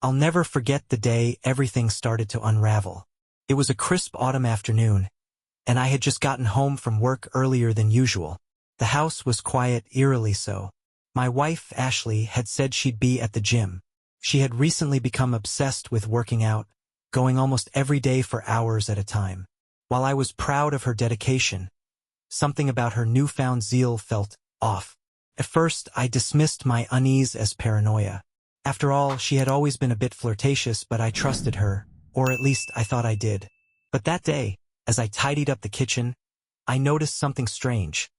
I'll never forget the day everything started to unravel. It was a crisp autumn afternoon, and I had just gotten home from work earlier than usual. The house was quiet, eerily so. My wife, Ashley, had said she'd be at the gym. She had recently become obsessed with working out, going almost every day for hours at a time. While I was proud of her dedication, something about her newfound zeal felt off. At first, I dismissed my unease as paranoia. After all, she had always been a bit flirtatious, but I trusted her, or at least I thought I did. But that day, as I tidied up the kitchen, I noticed something strange.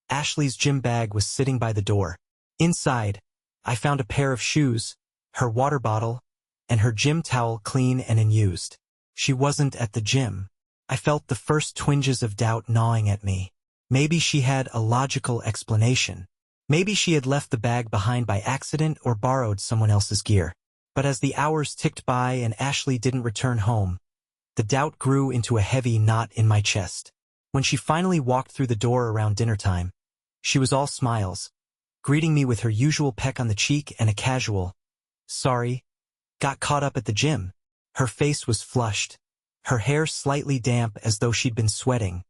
Ashley's gym bag was sitting by the door. Inside, I found a pair of shoes, her water bottle, and her gym towel clean and unused. She wasn't at the gym. I felt the first twinges of doubt gnawing at me. Maybe she had a logical explanation. Maybe she had left the bag behind by accident or borrowed someone else's gear. But as the hours ticked by and Ashley didn't return home, the doubt grew into a heavy knot in my chest. When she finally walked through the door around dinner time, she was all smiles, greeting me with her usual peck on the cheek and a casual, "Sorry, got caught up at the gym." Her face was flushed, her hair slightly damp as though she'd been sweating.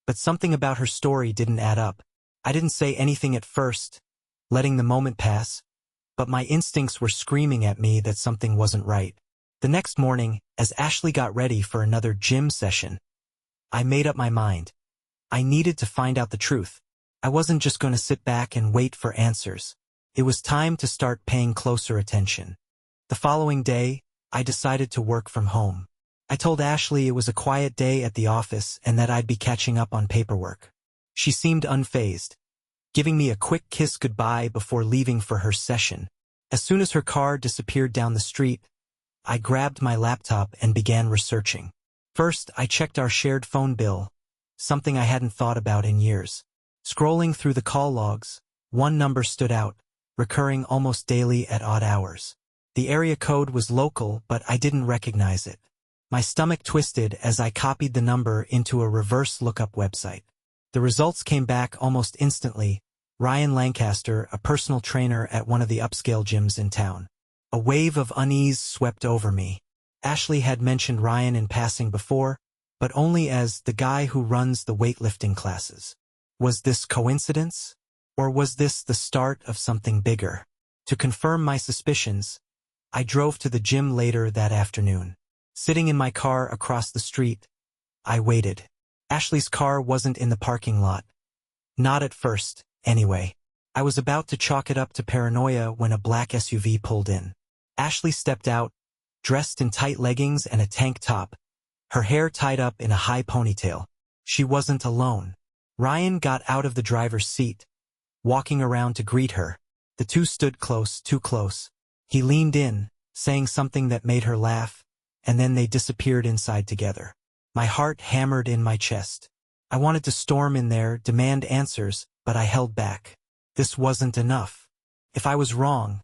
But something about her story didn't add up. I didn't say anything at first, letting the moment pass, but my instincts were screaming at me that something wasn't right. The next morning, as Ashley got ready for another gym session, I made up my mind. I needed to find out the truth. I wasn't just going to sit back and wait for answers. It was time to start paying closer attention. The following day, I decided to work from home. I told Ashley it was a quiet day at the office and that I'd be catching up on paperwork. She seemed unfazed, giving me a quick kiss goodbye before leaving for her session. As soon as her car disappeared down the street, I grabbed my laptop and began researching. First, I checked our shared phone bill, something I hadn't thought about in years. Scrolling through the call logs, one number stood out, recurring almost daily at odd hours. The area code was local, but I didn't recognize it. My stomach twisted as I copied the number into a reverse lookup website. The results came back almost instantly. Ryan Lancaster, a personal trainer at one of the upscale gyms in town. A wave of unease swept over me. Ashley had mentioned Ryan in passing before, but only as the guy who runs the weightlifting classes. Was this coincidence? Or was this the start of something bigger? To confirm my suspicions, I drove to the gym later that afternoon. Sitting in my car across the street, I waited. Ashley's car wasn't in the parking lot. Not at first, anyway. I was about to chalk it up to paranoia when a black SUV pulled in. Ashley stepped out, dressed in tight leggings and a tank top, her hair tied up in a high ponytail. She wasn't alone. Ryan got out of the driver's seat, walking around to greet her. The two stood close, too close. He leaned in, saying something that made her laugh, and then they disappeared inside together. My heart hammered in my chest. I wanted to storm in there, demand answers, but I held back. This wasn't enough. If I was wrong,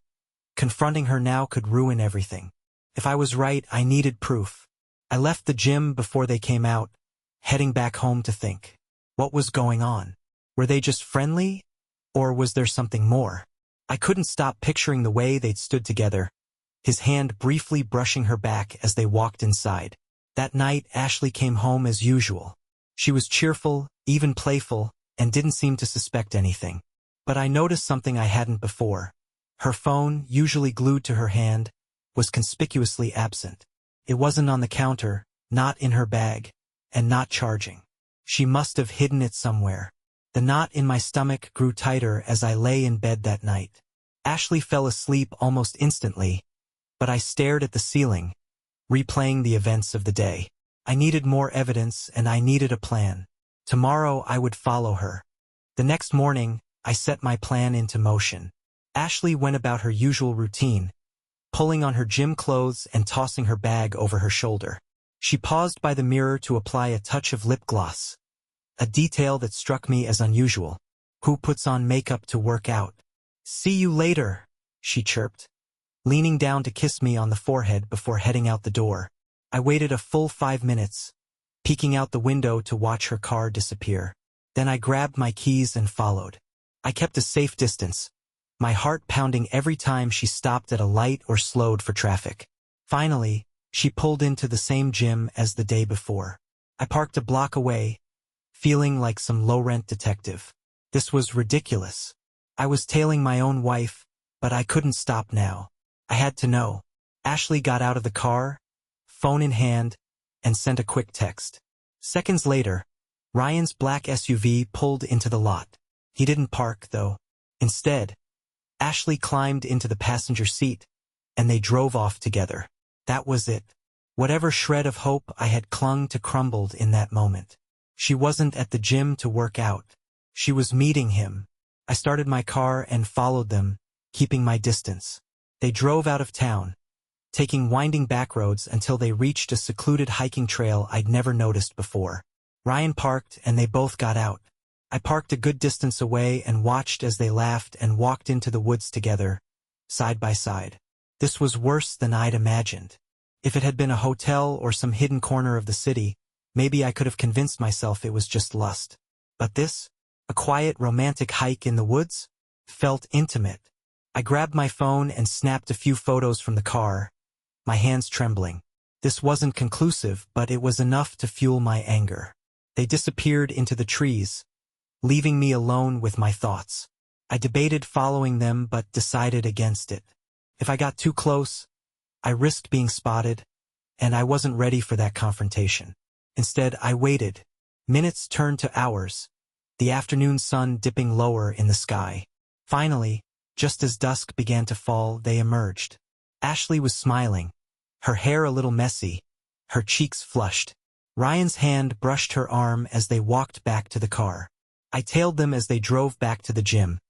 confronting her now could ruin everything. If I was right, I needed proof. I left the gym before they came out, heading back home to think. What was going on? Were they just friendly? Or was there something more? I couldn't stop picturing the way they'd stood together, his hand briefly brushing her back as they walked inside. That night, Ashley came home as usual. She was cheerful, even playful, and didn't seem to suspect anything. But I noticed something I hadn't before. Her phone, usually glued to her hand, was conspicuously absent. It wasn't on the counter, not in her bag, and not charging. She must have hidden it somewhere. The knot in my stomach grew tighter as I lay in bed that night. Ashley fell asleep almost instantly, but I stared at the ceiling, replaying the events of the day. I needed more evidence and I needed a plan. Tomorrow I would follow her. The next morning, I set my plan into motion. Ashley went about her usual routine, pulling on her gym clothes and tossing her bag over her shoulder. She paused by the mirror to apply a touch of lip gloss, a detail that struck me as unusual. Who puts on makeup to work out? "See you later," she chirped, leaning down to kiss me on the forehead before heading out the door. I waited a full 5 minutes, peeking out the window to watch her car disappear. Then I grabbed my keys and followed. I kept a safe distance, my heart pounding every time she stopped at a light or slowed for traffic. Finally, she pulled into the same gym as the day before. I parked a block away, feeling like some low-rent detective. This was ridiculous. I was tailing my own wife, but I couldn't stop now. I had to know. Ashley got out of the car, phone in hand, and sent a quick text. Seconds later, Ryan's black SUV pulled into the lot. He didn't park, though. Instead, Ashley climbed into the passenger seat, and they drove off together. That was it. Whatever shred of hope I had clung to crumbled in that moment. She wasn't at the gym to work out. She was meeting him. I started my car and followed them, keeping my distance. They drove out of town, taking winding back roads until they reached a secluded hiking trail I'd never noticed before. Ryan parked and they both got out. I parked a good distance away and watched as they laughed and walked into the woods together, side by side. This was worse than I'd imagined. If it had been a hotel or some hidden corner of the city, maybe I could have convinced myself it was just lust. But this, a quiet romantic hike in the woods, felt intimate. I grabbed my phone and snapped a few photos from the car, my hands trembling. This wasn't conclusive, but it was enough to fuel my anger. They disappeared into the trees, leaving me alone with my thoughts. I debated following them but decided against it. If I got too close, I risked being spotted, and I wasn't ready for that confrontation. Instead, I waited. Minutes turned to hours, the afternoon sun dipping lower in the sky. Finally, just as dusk began to fall, they emerged. Ashley was smiling, her hair a little messy, her cheeks flushed. Ryan's hand brushed her arm as they walked back to the car. I tailed them as they drove back to the gym,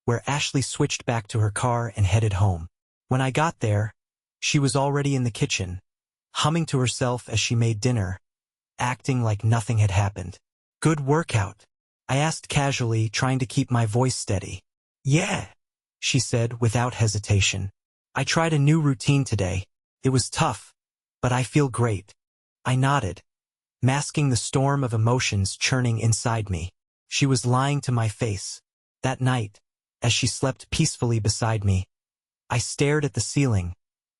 where Ashley switched back to her car and headed home. When I got there, she was already in the kitchen, humming to herself as she made dinner, acting like nothing had happened. "Good workout?" I asked casually, trying to keep my voice steady. "Yeah," she said without hesitation. "I tried a new routine today. It was tough, but I feel great." I nodded, masking the storm of emotions churning inside me. She was lying to my face. That night, as she slept peacefully beside me, I stared at the ceiling,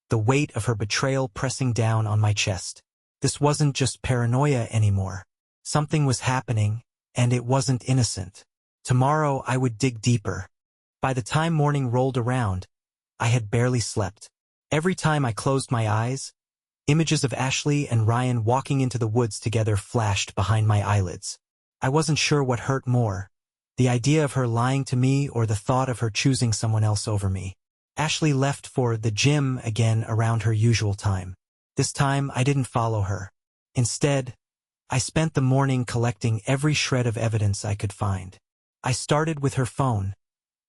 the weight of her betrayal pressing down on my chest. This wasn't just paranoia anymore. Something was happening, and it wasn't innocent. Tomorrow I would dig deeper. By the time morning rolled around, I had barely slept. Every time I closed my eyes, images of Ashley and Ryan walking into the woods together flashed behind my eyelids. I wasn't sure what hurt more, the idea of her lying to me or the thought of her choosing someone else over me. Ashley left for the gym again around her usual time. This time I didn't follow her. Instead, I spent the morning collecting every shred of evidence I could find. I started with her phone,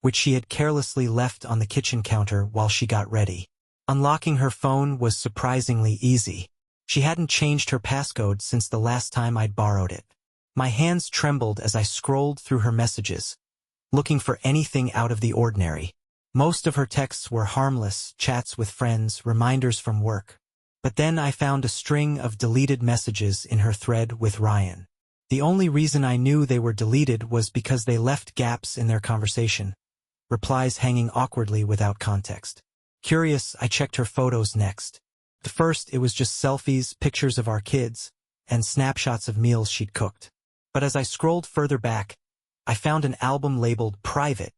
which she had carelessly left on the kitchen counter while she got ready. Unlocking her phone was surprisingly easy. She hadn't changed her passcode since the last time I'd borrowed it. My hands trembled as I scrolled through her messages, looking for anything out of the ordinary. Most of her texts were harmless, chats with friends, reminders from work. But then I found a string of deleted messages in her thread with Ryan. The only reason I knew they were deleted was because they left gaps in their conversation, replies hanging awkwardly without context. Curious, I checked her photos next. At first, it was just selfies, pictures of our kids, and snapshots of meals she'd cooked. But as I scrolled further back, I found an album labeled Private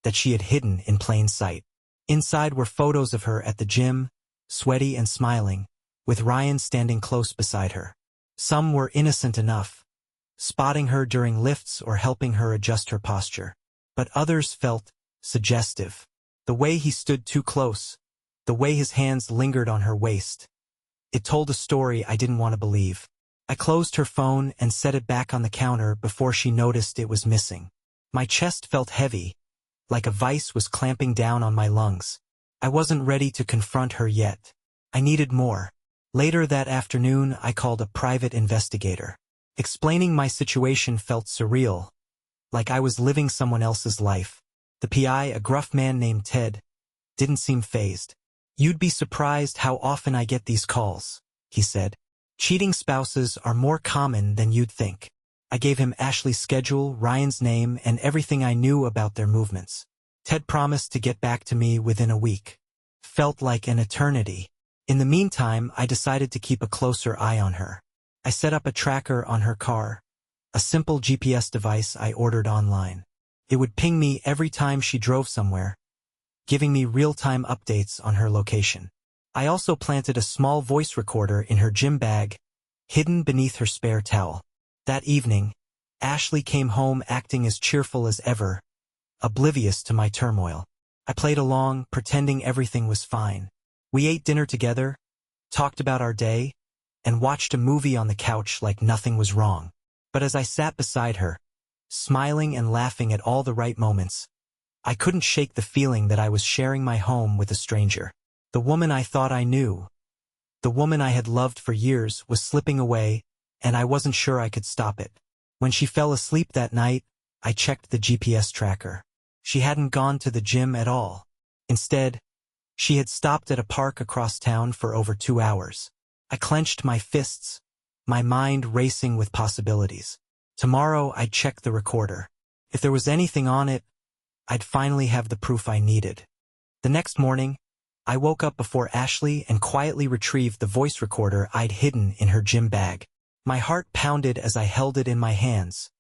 that she had hidden in plain sight. Inside were photos of her at the gym, sweaty and smiling, with Ryan standing close beside her. Some were innocent enough, spotting her during lifts or helping her adjust her posture. But others felt suggestive. The way he stood too close, the way his hands lingered on her waist. It told a story I didn't want to believe. I closed her phone and set it back on the counter before she noticed it was missing. My chest felt heavy, like a vice was clamping down on my lungs. I wasn't ready to confront her yet. I needed more. Later that afternoon, I called a private investigator. Explaining my situation felt surreal, like I was living someone else's life. The PI, a gruff man named Ted, didn't seem fazed. "You'd be surprised how often I get these calls," he said. "Cheating spouses are more common than you'd think." I gave him Ashley's schedule, Ryan's name, and everything I knew about their movements. Ted promised to get back to me within a week. Felt like an eternity. In the meantime, I decided to keep a closer eye on her. I set up a tracker on her car, a simple GPS device I ordered online. It would ping me every time she drove somewhere, giving me real-time updates on her location. I also planted a small voice recorder in her gym bag, hidden beneath her spare towel. That evening, Ashley came home acting as cheerful as ever, oblivious to my turmoil. I played along, pretending everything was fine. We ate dinner together, talked about our day, and watched a movie on the couch like nothing was wrong. But as I sat beside her, smiling and laughing at all the right moments, I couldn't shake the feeling that I was sharing my home with a stranger. The woman I thought I knew, the woman I had loved for years, was slipping away, and I wasn't sure I could stop it. When she fell asleep that night, I checked the GPS tracker. She hadn't gone to the gym at all. Instead, she had stopped at a park across town for over 2 hours. I clenched my fists, my mind racing with possibilities. Tomorrow I'd check the recorder. If there was anything on it, I'd finally have the proof I needed. The next morning, I woke up before Ashley and quietly retrieved the voice recorder I'd hidden in her gym bag. My heart pounded as I held it in my hands,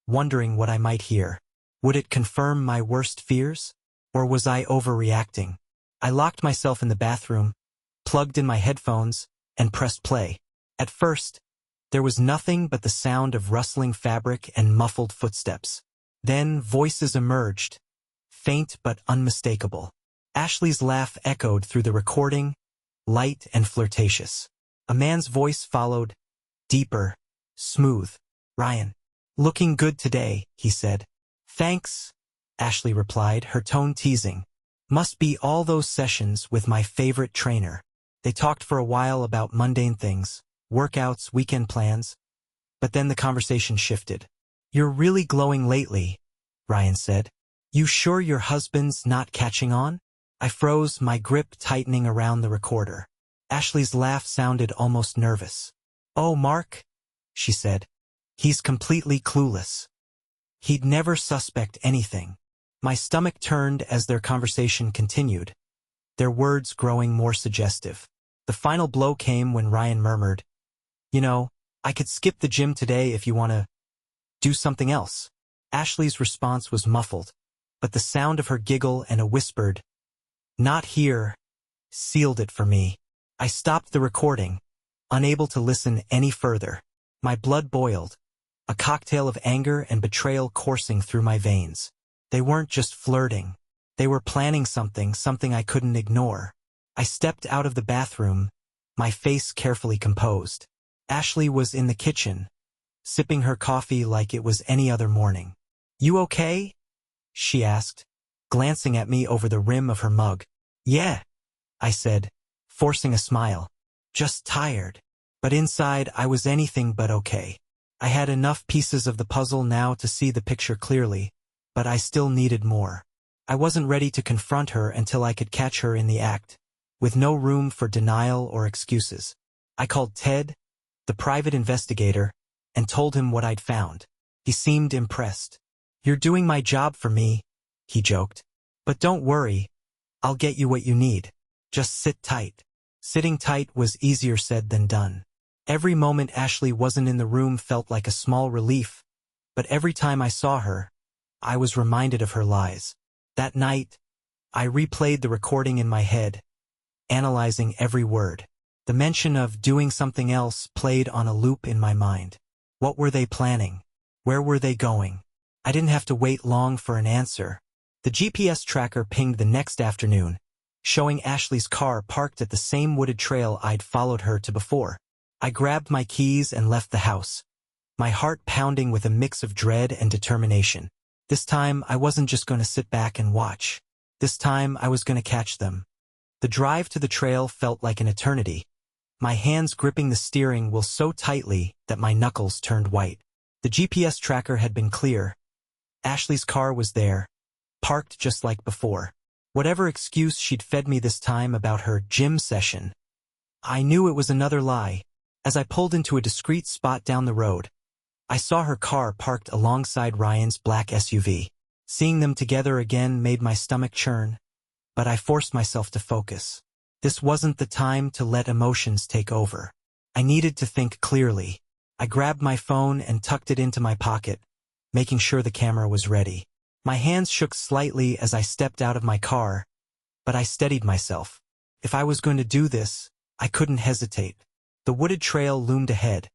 wondering what I might hear. Would it confirm my worst fears? Or was I overreacting? I locked myself in the bathroom, plugged in my headphones, and pressed play. At first, there was nothing but the sound of rustling fabric and muffled footsteps. Then voices emerged, faint but unmistakable. Ashley's laugh echoed through the recording, light and flirtatious. A man's voice followed, deeper, smooth. "Ryan, looking good today," he said. "Thanks," Ashley replied, her tone teasing. "Must be all those sessions with my favorite trainer." They talked for a while about mundane things, workouts, weekend plans, but then the conversation shifted. "You're really glowing lately," Ryan said. "You sure your husband's not catching on?" I froze, my grip tightening around the recorder. Ashley's laugh sounded almost nervous. "Oh, Mark," she said. "He's completely clueless. He'd never suspect anything." My stomach turned as their conversation continued, their words growing more suggestive. The final blow came when Ryan murmured, "You know, I could skip the gym today if you want to do something else." Ashley's response was muffled, but the sound of her giggle and a whispered, "Not here," sealed it for me. I stopped the recording, unable to listen any further. My blood boiled, a cocktail of anger and betrayal coursing through my veins. They weren't just flirting. They were planning something I couldn't ignore. I stepped out of the bathroom, my face carefully composed. Ashley was in the kitchen, sipping her coffee like it was any other morning. "You okay?" she asked, glancing at me over the rim of her mug. "Yeah," I said, forcing a smile. "Just tired." But inside I was anything but okay. I had enough pieces of the puzzle now to see the picture clearly, but I still needed more. I wasn't ready to confront her until I could catch her in the act, with no room for denial or excuses. I called Ted, the private investigator, and told him what I'd found. He seemed impressed. "You're doing my job for me," he joked. "But don't worry, I'll get you what you need. Just sit tight." Sitting tight was easier said than done. Every moment Ashley wasn't in the room felt like a small relief, but every time I saw her, I was reminded of her lies. That night, I replayed the recording in my head, analyzing every word. The mention of doing something else played on a loop in my mind. What were they planning? Where were they going? I didn't have to wait long for an answer. The GPS tracker pinged the next afternoon, showing Ashley's car parked at the same wooded trail I'd followed her to before. I grabbed my keys and left the house, my heart pounding with a mix of dread and determination. This time, I wasn't just going to sit back and watch. This time, I was going to catch them. The drive to the trail felt like an eternity, my hands gripping the steering wheel so tightly that my knuckles turned white. The GPS tracker had been clear. Ashley's car was there, parked just like before. Whatever excuse she'd fed me this time about her gym session, I knew it was another lie. As I pulled into a discreet spot down the road, I saw her car parked alongside Ryan's black SUV. Seeing them together again made my stomach churn, but I forced myself to focus. This wasn't the time to let emotions take over. I needed to think clearly. I grabbed my phone and tucked it into my pocket, making sure the camera was ready. My hands shook slightly as I stepped out of my car, but I steadied myself. If I was going to do this, I couldn't hesitate. The wooded trail loomed ahead,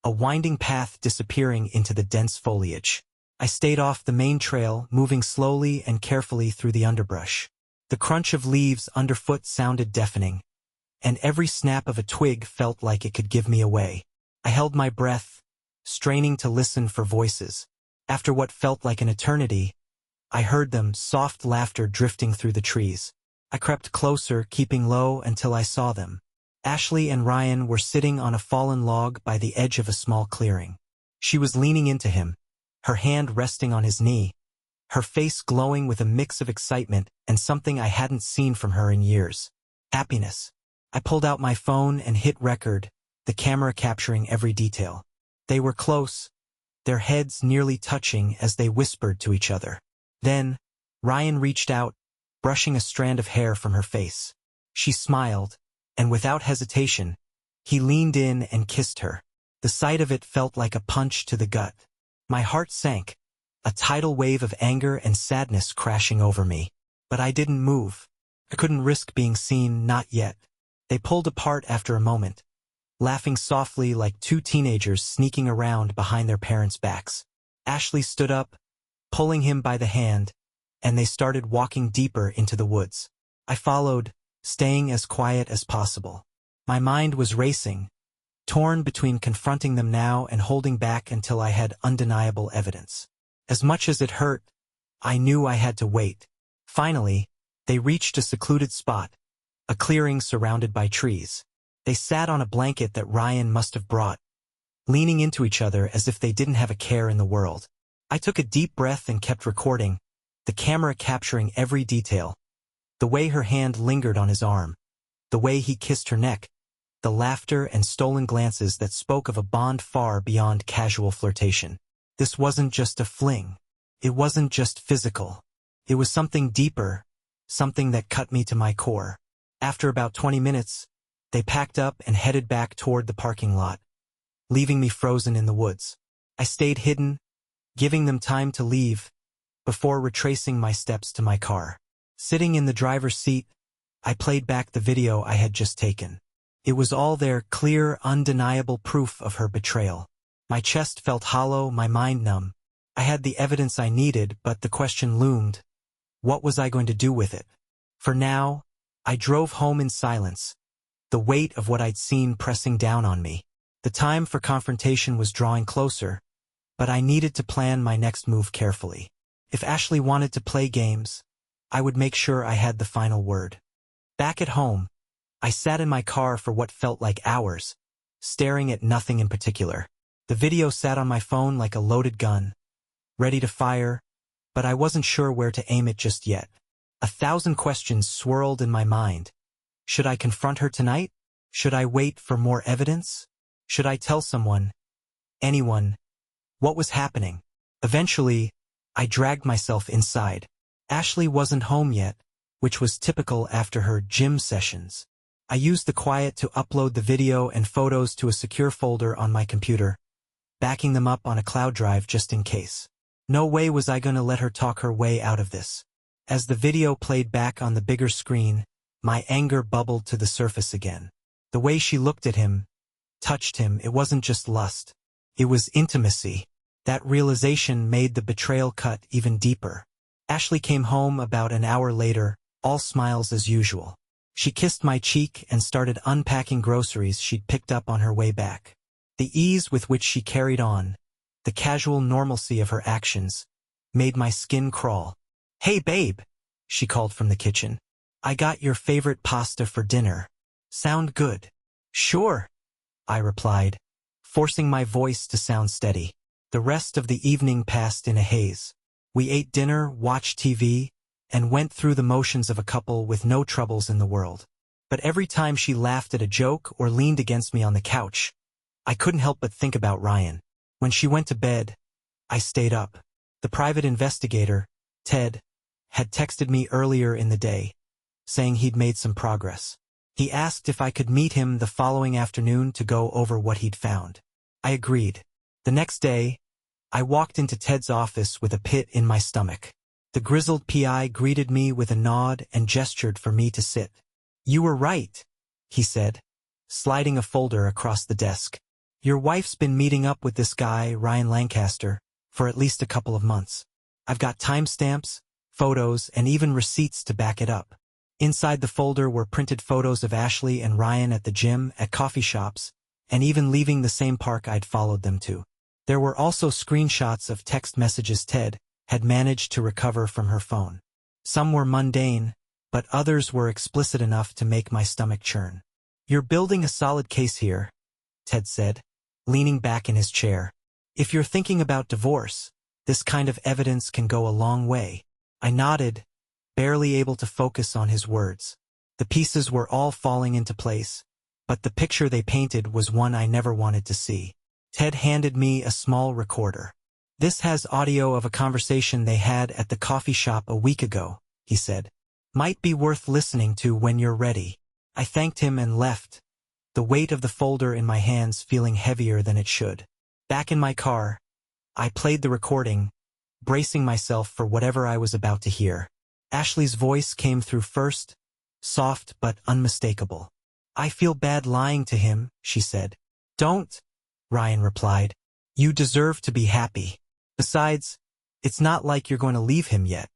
a winding path disappearing into the dense foliage. I stayed off the main trail, moving slowly and carefully through the underbrush. The crunch of leaves underfoot sounded deafening, and every snap of a twig felt like it could give me away. I held my breath, straining to listen for voices. After what felt like an eternity, I heard them, soft laughter drifting through the trees. I crept closer, keeping low until I saw them. Ashley and Ryan were sitting on a fallen log by the edge of a small clearing. She was leaning into him, her hand resting on his knee, her face glowing with a mix of excitement and something I hadn't seen from her in years. Happiness. I pulled out my phone and hit record, the camera capturing every detail. They were close, their heads nearly touching as they whispered to each other. Then, Ryan reached out, brushing a strand of hair from her face. She smiled, and without hesitation, he leaned in and kissed her. The sight of it felt like a punch to the gut. My heart sank, a tidal wave of anger and sadness crashing over me. But I didn't move. I couldn't risk being seen, not yet. They pulled apart after a moment, laughing softly like two teenagers sneaking around behind their parents' backs. Ashley stood up, pulling him by the hand, and they started walking deeper into the woods. I followed, staying as quiet as possible. My mind was racing, torn between confronting them now and holding back until I had undeniable evidence. As much as it hurt, I knew I had to wait. Finally, they reached a secluded spot, a clearing surrounded by trees. They sat on a blanket that Ryan must have brought, leaning into each other as if they didn't have a care in the world. I took a deep breath and kept recording, the camera capturing every detail. The way her hand lingered on his arm, the way he kissed her neck, the laughter and stolen glances that spoke of a bond far beyond casual flirtation. This wasn't just a fling. It wasn't just physical. It was something deeper, something that cut me to my core. After about 20 minutes, they packed up and headed back toward the parking lot, leaving me frozen in the woods. I stayed hidden, giving them time to leave, before retracing my steps to my car. Sitting in the driver's seat, I played back the video I had just taken. It was all there, clear, undeniable proof of her betrayal. My chest felt hollow, my mind numb. I had the evidence I needed, but the question loomed. What was I going to do with it? For now, I drove home in silence, the weight of what I'd seen pressing down on me. The time for confrontation was drawing closer, but I needed to plan my next move carefully. If Ashley wanted to play games, I would make sure I had the final word. Back at home, I sat in my car for what felt like hours, staring at nothing in particular. The video sat on my phone like a loaded gun, ready to fire, but I wasn't sure where to aim it just yet. 1,000 questions swirled in my mind. Should I confront her tonight? Should I wait for more evidence? Should I tell someone, anyone, what was happening? Eventually, I dragged myself inside. Ashley wasn't home yet, which was typical after her gym sessions. I used the quiet to upload the video and photos to a secure folder on my computer, backing them up on a cloud drive just in case. No way was I going to let her talk her way out of this. As the video played back on the bigger screen, my anger bubbled to the surface again. The way she looked at him, touched him, it wasn't just lust. It was intimacy. That realization made the betrayal cut even deeper. Ashley came home about an hour later, all smiles as usual. She kissed my cheek and started unpacking groceries she'd picked up on her way back. The ease with which she carried on, the casual normalcy of her actions, made my skin crawl. "Hey babe," she called from the kitchen. "I got your favorite pasta for dinner. Sound good?" "Sure," I replied, forcing my voice to sound steady. The rest of the evening passed in a haze. We ate dinner, watched TV, and went through the motions of a couple with no troubles in the world. But every time she laughed at a joke or leaned against me on the couch, I couldn't help but think about Ryan. When she went to bed, I stayed up. The private investigator, Ted, had texted me earlier in the day, saying he'd made some progress. He asked if I could meet him the following afternoon to go over what he'd found. I agreed. The next day, I walked into Ted's office with a pit in my stomach. The grizzled PI greeted me with a nod and gestured for me to sit. "You were right," he said, sliding a folder across the desk. "Your wife's been meeting up with this guy, Ryan Lancaster, for at least a couple of months. I've got timestamps, photos, and even receipts to back it up." Inside the folder were printed photos of Ashley and Ryan at the gym, at coffee shops, and even leaving the same park I'd followed them to. There were also screenshots of text messages Ted had managed to recover from her phone. Some were mundane, but others were explicit enough to make my stomach churn. "You're building a solid case here," Ted said, leaning back in his chair. "If you're thinking about divorce, this kind of evidence can go a long way." I nodded, barely able to focus on his words. The pieces were all falling into place, but the picture they painted was one I never wanted to see. Ted handed me a small recorder. "This has audio of a conversation they had at the coffee shop a week ago," he said. "Might be worth listening to when you're ready." I thanked him and left, the weight of the folder in my hands feeling heavier than it should. Back in my car, I played the recording, bracing myself for whatever I was about to hear. Ashley's voice came through first, soft but unmistakable. "I feel bad lying to him," she said. "Don't," Ryan replied. "You deserve to be happy. Besides, it's not like you're going to leave him yet,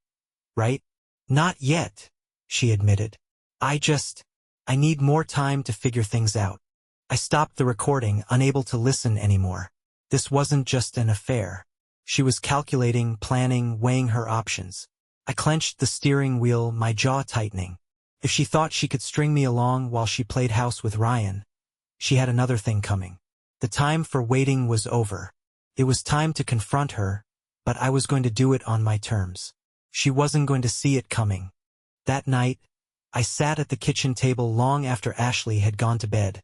right?" "Not yet," she admitted. I need more time to figure things out." I stopped the recording, unable to listen anymore. This wasn't just an affair. She was calculating, planning, weighing her options. I clenched the steering wheel, my jaw tightening. If she thought she could string me along while she played house with Ryan, she had another thing coming. The time for waiting was over. It was time to confront her, but I was going to do it on my terms. She wasn't going to see it coming. That night, I sat at the kitchen table long after Ashley had gone to bed,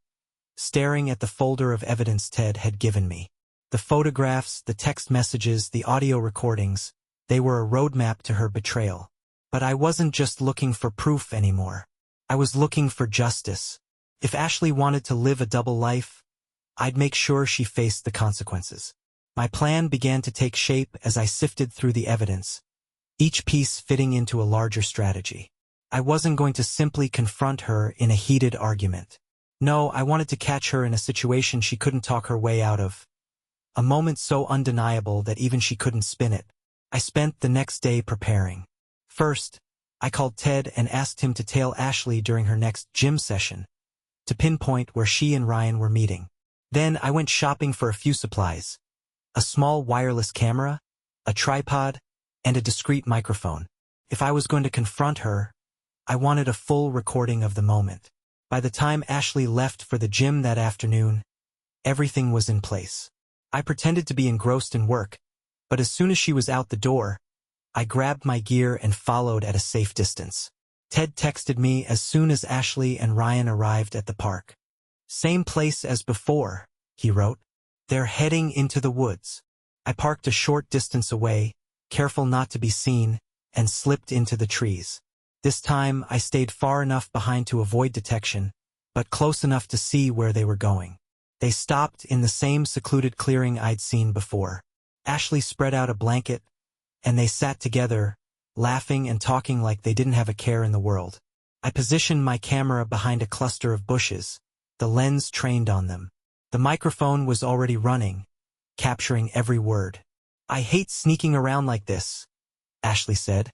staring at the folder of evidence Ted had given me. The photographs, the text messages, the audio recordings, they were a roadmap to her betrayal. But I wasn't just looking for proof anymore. I was looking for justice. If Ashley wanted to live a double life, I'd make sure she faced the consequences. My plan began to take shape as I sifted through the evidence, each piece fitting into a larger strategy. I wasn't going to simply confront her in a heated argument. No, I wanted to catch her in a situation she couldn't talk her way out of. A moment so undeniable that even she couldn't spin it. I spent the next day preparing. First, I called Ted and asked him to tail Ashley during her next gym session, to pinpoint where she and Ryan were meeting. Then I went shopping for a few supplies: a small wireless camera, a tripod, and a discreet microphone. If I was going to confront her, I wanted a full recording of the moment. By the time Ashley left for the gym that afternoon, everything was in place. I pretended to be engrossed in work, but as soon as she was out the door, I grabbed my gear and followed at a safe distance. Ted texted me as soon as Ashley and Ryan arrived at the park. "Same place as before," he wrote. "They're heading into the woods." I parked a short distance away, careful not to be seen, and slipped into the trees. This time I stayed far enough behind to avoid detection, but close enough to see where they were going. They stopped in the same secluded clearing I'd seen before. Ashley spread out a blanket, and they sat together, laughing and talking like they didn't have a care in the world. I positioned my camera behind a cluster of bushes, the lens trained on them. The microphone was already running, capturing every word. "I hate sneaking around like this," Ashley said,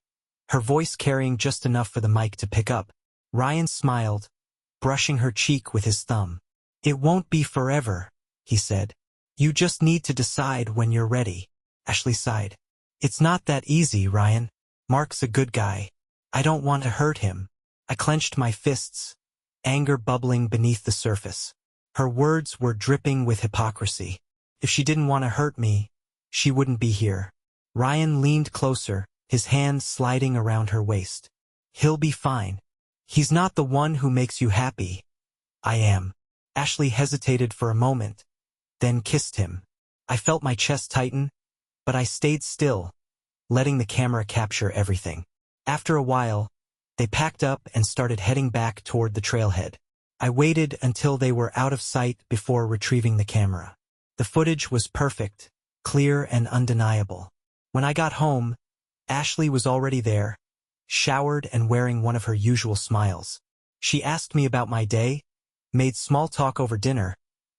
her voice carrying just enough for the mic to pick up. Ryan smiled, brushing her cheek with his thumb. "It won't be forever," he said. "You just need to decide when you're ready." Ashley sighed. "It's not that easy, Ryan. Mark's a good guy. I don't want to hurt him." I clenched my fists, anger bubbling beneath the surface. Her words were dripping with hypocrisy. If she didn't want to hurt me, she wouldn't be here. Ryan leaned closer, his hand sliding around her waist. "He'll be fine. He's not the one who makes you happy. I am." Ashley hesitated for a moment, then kissed him. I felt my chest tighten, but I stayed still, letting the camera capture everything. After a while, they packed up and started heading back toward the trailhead. I waited until they were out of sight before retrieving the camera. The footage was perfect, clear and undeniable. When I got home, Ashley was already there, showered and wearing one of her usual smiles. She asked me about my day, made small talk over dinner,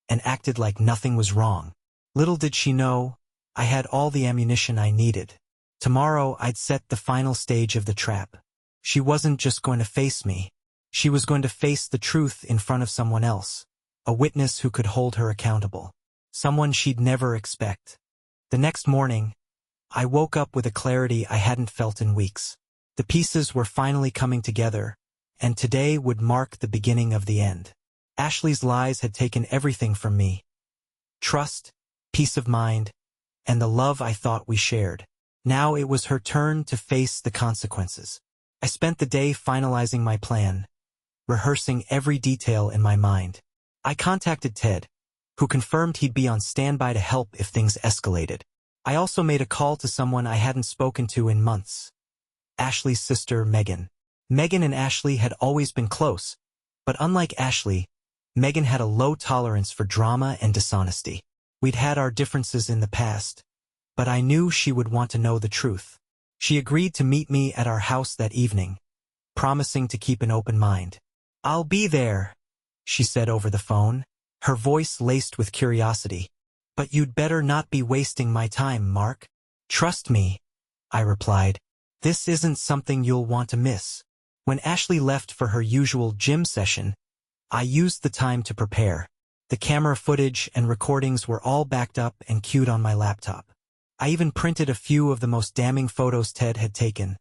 and acted like nothing was wrong. Little did she know, I had all the ammunition I needed. Tomorrow I'd set the final stage of the trap. She wasn't just going to face me. She was going to face the truth in front of someone else, a witness who could hold her accountable, someone she'd never expect. The next morning, I woke up with a clarity I hadn't felt in weeks. The pieces were finally coming together, and today would mark the beginning of the end. Ashley's lies had taken everything from me. Trust, peace of mind, and the love I thought we shared. Now it was her turn to face the consequences. I spent the day finalizing my plan, rehearsing every detail in my mind. I contacted Ted, who confirmed he'd be on standby to help if things escalated. I also made a call to someone I hadn't spoken to in months. Ashley's sister, Megan. Megan and Ashley had always been close, but unlike Ashley, Megan had a low tolerance for drama and dishonesty. We'd had our differences in the past, but I knew she would want to know the truth. She agreed to meet me at our house that evening, promising to keep an open mind. "I'll be there," she said over the phone, her voice laced with curiosity. "But you'd better not be wasting my time, Mark." "Trust me," I replied. "This isn't something you'll want to miss." When Ashley left for her usual gym session, I used the time to prepare. The camera footage and recordings were all backed up and queued on my laptop. I even printed a few of the most damning photos Ted had taken,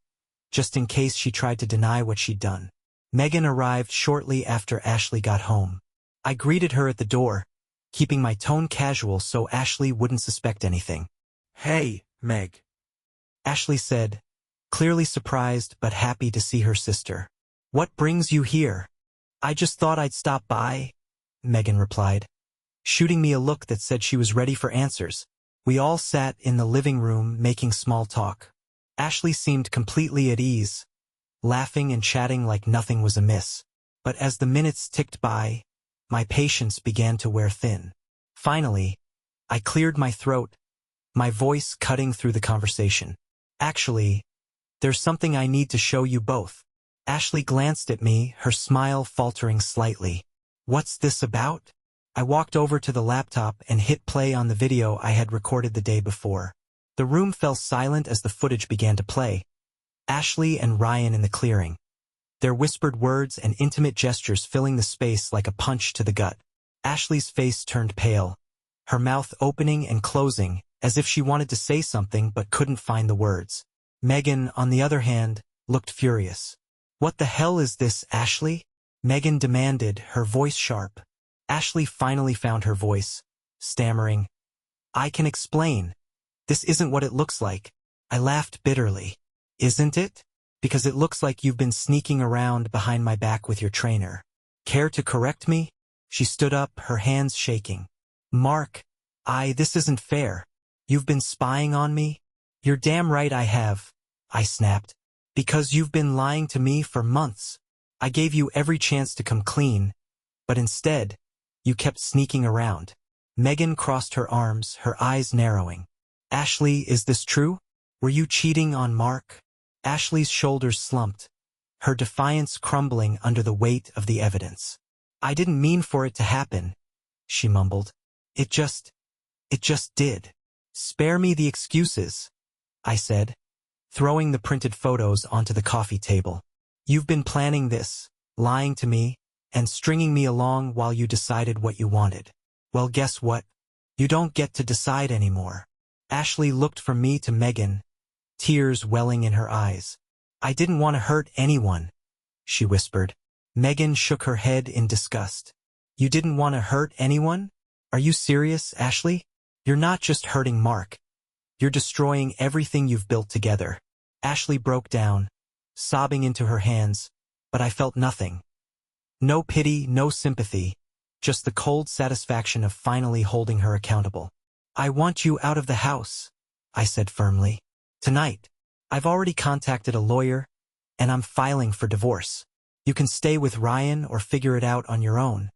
just in case she tried to deny what she'd done. Megan arrived shortly after Ashley got home. I greeted her at the door, keeping my tone casual so Ashley wouldn't suspect anything. "Hey, Meg," Ashley said, clearly surprised but happy to see her sister. "What brings you here?" "I just thought I'd stop by," Megan replied, shooting me a look that said she was ready for answers. We all sat in the living room making small talk. Ashley seemed completely at ease, laughing and chatting like nothing was amiss. But as the minutes ticked by, my patience began to wear thin. Finally, I cleared my throat, my voice cutting through the conversation. "Actually, there's something I need to show you both." Ashley glanced at me, her smile faltering slightly. "What's this about?" I walked over to the laptop and hit play on the video I had recorded the day before. The room fell silent as the footage began to play. Ashley and Ryan in the clearing, their whispered words and intimate gestures filling the space like a punch to the gut. Ashley's face turned pale, her mouth opening and closing as if she wanted to say something but couldn't find the words. Megan, on the other hand, looked furious. "What the hell is this, Ashley?" Megan demanded, her voice sharp. Ashley finally found her voice, stammering, "I can explain. This isn't what it looks like." I laughed bitterly. "Isn't it? Because it looks like you've been sneaking around behind my back with your trainer. Care to correct me?" She stood up, her hands shaking. "Mark, this isn't fair. You've been spying on me?" "You're damn right I have," I snapped. "Because you've been lying to me for months. I gave you every chance to come clean, but instead, you kept sneaking around." Megan crossed her arms, her eyes narrowing. "Ashley, is this true? Were you cheating on Mark?" Ashley's shoulders slumped, her defiance crumbling under the weight of the evidence. "I didn't mean for it to happen," she mumbled. It just did." "Spare me the excuses," I said, throwing the printed photos onto the coffee table. "You've been planning this, lying to me, and stringing me along while you decided what you wanted. Well, guess what? You don't get to decide anymore." Ashley looked from me to Megan, tears welling in her eyes. "I didn't want to hurt anyone," she whispered. Megan shook her head in disgust. "You didn't want to hurt anyone? Are you serious, Ashley? You're not just hurting Mark. You're destroying everything you've built together." Ashley broke down, sobbing into her hands, but I felt nothing. No pity, no sympathy, just the cold satisfaction of finally holding her accountable. "I want you out of the house," I said firmly. "Tonight." I've already contacted a lawyer, and I'm filing for divorce. You can stay with Ryan or figure it out on your own.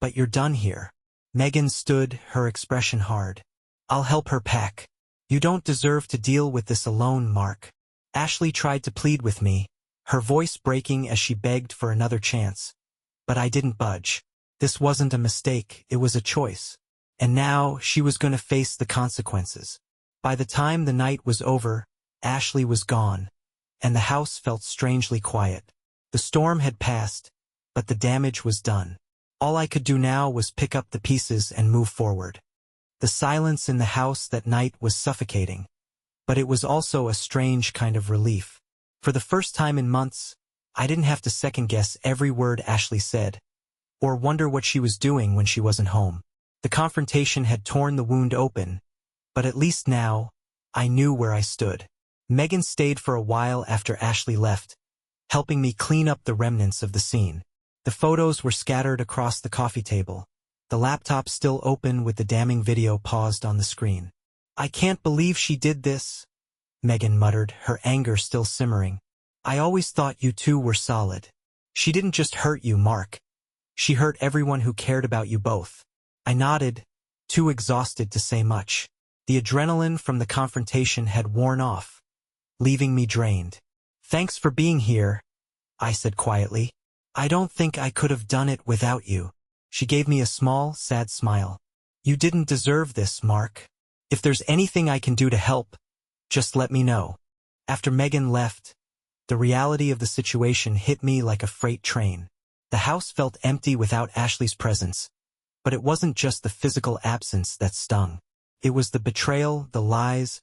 But you're done here. Megan stood, her expression hard. I'll help her pack. You don't deserve to deal with this alone, Mark. Ashley tried to plead with me, her voice breaking as she begged for another chance. But I didn't budge. This wasn't a mistake, it was a choice. And now she was going to face the consequences. By the time the night was over, Ashley was gone, and the house felt strangely quiet. The storm had passed, but the damage was done. All I could do now was pick up the pieces and move forward. The silence in the house that night was suffocating, but it was also a strange kind of relief. For the first time in months, I didn't have to second-guess every word Ashley said, or wonder what she was doing when she wasn't home. The confrontation had torn the wound open, but at least now, I knew where I stood. Megan stayed for a while after Ashley left, helping me clean up the remnants of the scene. The photos were scattered across the coffee table, the laptop still open with the damning video paused on the screen. I can't believe she did this, Megan muttered, her anger still simmering. I always thought you two were solid. She didn't just hurt you, Mark. She hurt everyone who cared about you both. I nodded, too exhausted to say much. The adrenaline from the confrontation had worn off, leaving me drained. Thanks for being here, I said quietly. I don't think I could have done it without you. She gave me a small, sad smile. You didn't deserve this, Mark. If there's anything I can do to help, just let me know. After Megan left, the reality of the situation hit me like a freight train. The house felt empty without Ashley's presence, but it wasn't just the physical absence that stung. It was the betrayal, the lies,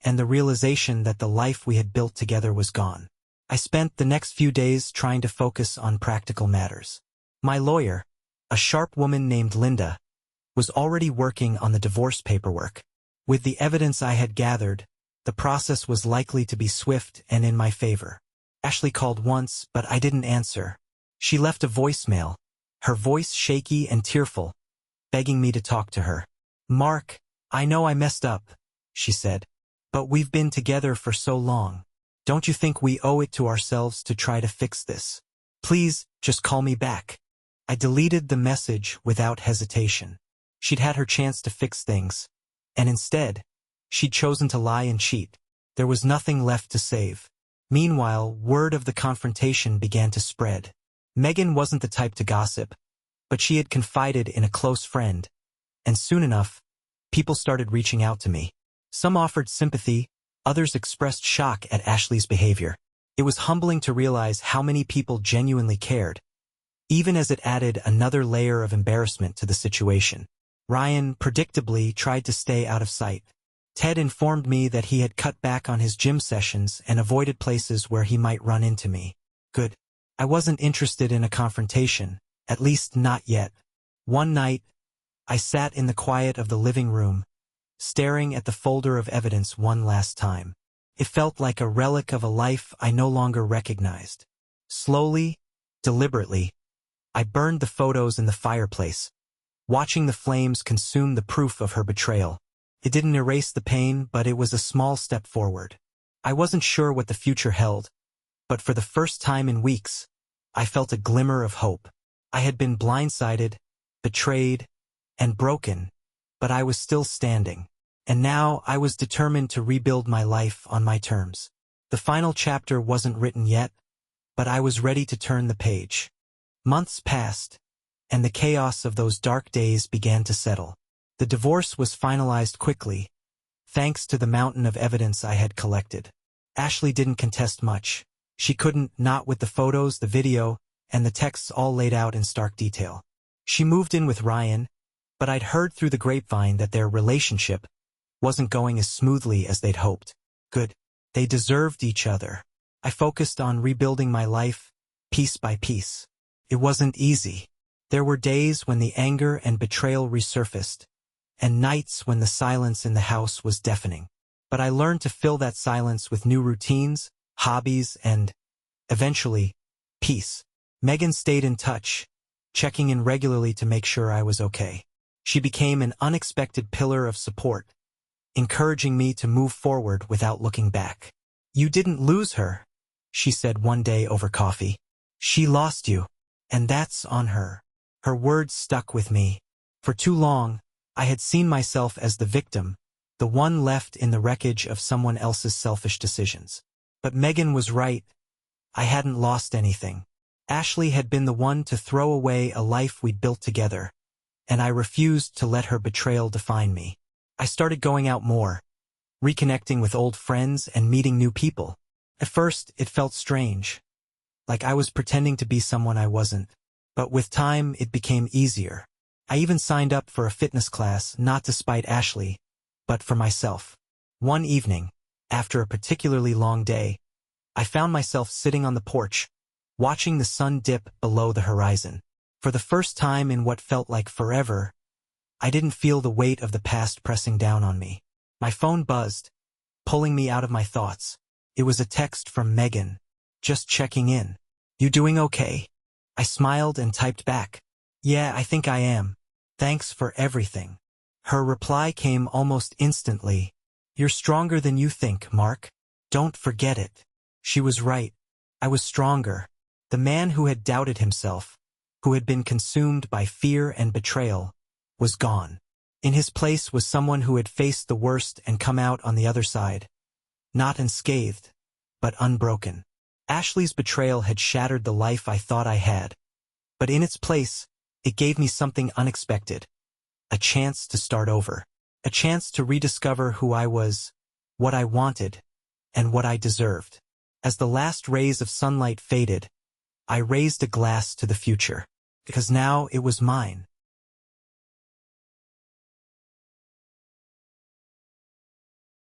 and the realization that the life we had built together was gone. I spent the next few days trying to focus on practical matters. My lawyer, a sharp woman named Linda, was already working on the divorce paperwork. With the evidence I had gathered, the process was likely to be swift and in my favor. Ashley called once, but I didn't answer. She left a voicemail, her voice shaky and tearful, begging me to talk to her. Mark, I know I messed up, she said, but we've been together for so long. Don't you think we owe it to ourselves to try to fix this? Please, just call me back. I deleted the message without hesitation. She'd had her chance to fix things, and instead, she'd chosen to lie and cheat. There was nothing left to save. Meanwhile, word of the confrontation began to spread. Megan wasn't the type to gossip, but she had confided in a close friend, and soon enough, people started reaching out to me. Some offered sympathy, others expressed shock at Ashley's behavior. It was humbling to realize how many people genuinely cared, even as it added another layer of embarrassment to the situation. Ryan, predictably, tried to stay out of sight. Ted informed me that he had cut back on his gym sessions and avoided places where he might run into me. Good. I wasn't interested in a confrontation, at least not yet. One night, I sat in the quiet of the living room, staring at the folder of evidence one last time. It felt like a relic of a life I no longer recognized. Slowly, deliberately, I burned the photos in the fireplace, watching the flames consume the proof of her betrayal. It didn't erase the pain, but it was a small step forward. I wasn't sure what the future held, but for the first time in weeks, I felt a glimmer of hope. I had been blindsided, betrayed, and broken, but I was still standing. And now I was determined to rebuild my life on my terms. The final chapter wasn't written yet, but I was ready to turn the page. Months passed, and the chaos of those dark days began to settle. The divorce was finalized quickly, thanks to the mountain of evidence I had collected. Ashley didn't contest much. She couldn't, not with the photos, the video, and the texts all laid out in stark detail. She moved in with Ryan, but I'd heard through the grapevine that their relationship wasn't going as smoothly as they'd hoped. Good. They deserved each other. I focused on rebuilding my life, piece by piece. It wasn't easy. There were days when the anger and betrayal resurfaced, and nights when the silence in the house was deafening. But I learned to fill that silence with new routines, hobbies, and, eventually, peace. Megan stayed in touch, checking in regularly to make sure I was okay. She became an unexpected pillar of support, encouraging me to move forward without looking back. "You didn't lose her," she said one day over coffee. "She lost you, and that's on her." Her words stuck with me. For too long, I had seen myself as the victim, the one left in the wreckage of someone else's selfish decisions. But Megan was right. I hadn't lost anything. Ashley had been the one to throw away a life we'd built together, and I refused to let her betrayal define me. I started going out more, reconnecting with old friends and meeting new people. At first, it felt strange, like I was pretending to be someone I wasn't. But with time, it became easier. I even signed up for a fitness class, not to spite Ashley, but for myself. One evening, after a particularly long day, I found myself sitting on the porch, watching the sun dip below the horizon. For the first time in what felt like forever, I didn't feel the weight of the past pressing down on me. My phone buzzed, pulling me out of my thoughts. It was a text from Megan, just checking in. "You doing okay?" I smiled and typed back, "Yeah, I think I am. Thanks for everything." Her reply came almost instantly. "You're stronger than you think, Mark. Don't forget it." She was right. I was stronger. The man who had doubted himself, who had been consumed by fear and betrayal, was gone. In his place was someone who had faced the worst and come out on the other side, not unscathed, but unbroken. Ashley's betrayal had shattered the life I thought I had, but in its place, it gave me something unexpected. A chance to start over. A chance to rediscover who I was, what I wanted, and what I deserved. As the last rays of sunlight faded, I raised a glass to the future, because now it was mine.